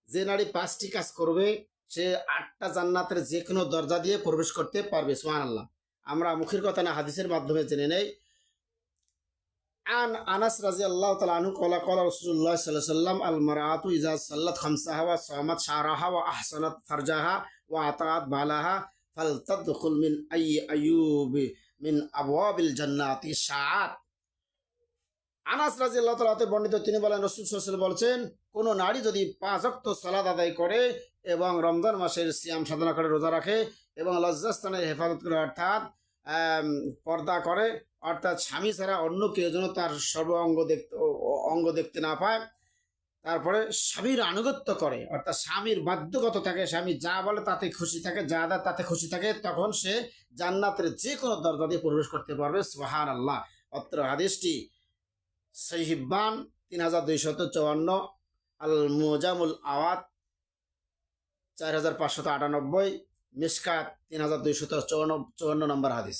যে নারী 5টি কাজ করবে সে 8টা জান্নাতের যে কোনো দরজা দিয়ে প্রবেশ করতে পারবে। সুবহানাল্লাহ। আমরা মুখের কথা না, হাদিসের মাধ্যমে জেনে নেই। আন আনাস রাদিয়াল্লাহু তাআলা আনহু ক্বালা ক্বালা রাসূলুল্লাহ সাল্লাল্লাহু আলাইহি ওয়াসাল্লাম আল মারআতু ইযা সাল্লাত খামসাহা ওয়া সামাত শাহরাহা ওয়া আহসানাত ফারজাহা ওয়া আতাআত বালাহা ফালতাদখুল মিন আইয়ুবি মিন আবওয়াবিল জান্নাতি শাআত। আনাস রাদিয়াল্লাহু তাআলা হতে বর্ণিত, তিনি বলেন রাসূল সাল্লাল্লাহু আলাইহি ওয়াসাল্লাম বলছেন, কোন নারী যদি 5 ওয়াক্ত সালাত আদায় করে এবং রমজান মাসের সিয়াম সাধনা করে, রোজা রাখে এবং লজ্জাস্থানের হেফাজত করে, অর্থাৎ পর্দা করে, অর্থাৎ স্বামী ছাড়া অন্য কেউ যেন তার অঙ্গ দেখতে না পায়, তারপরে স্বামীর আনুগত্য করে, অর্থাৎ স্বামীর বাধ্যগত থাকে, স্বামী যা বলে তাতে খুশি থাকে, যা দেয় তাতে খুশি থাকে, তখন সে জান্নাতের যে কোনো দরজা দিয়ে প্রবেশ করতে পারবে। সুবহানাল্লাহ। অত্র হাদিসটি সহিহ ইবন 3254, আল মুজামুল আওয়াত 4598, মিশকাত 3254 নম্বর হাদিস।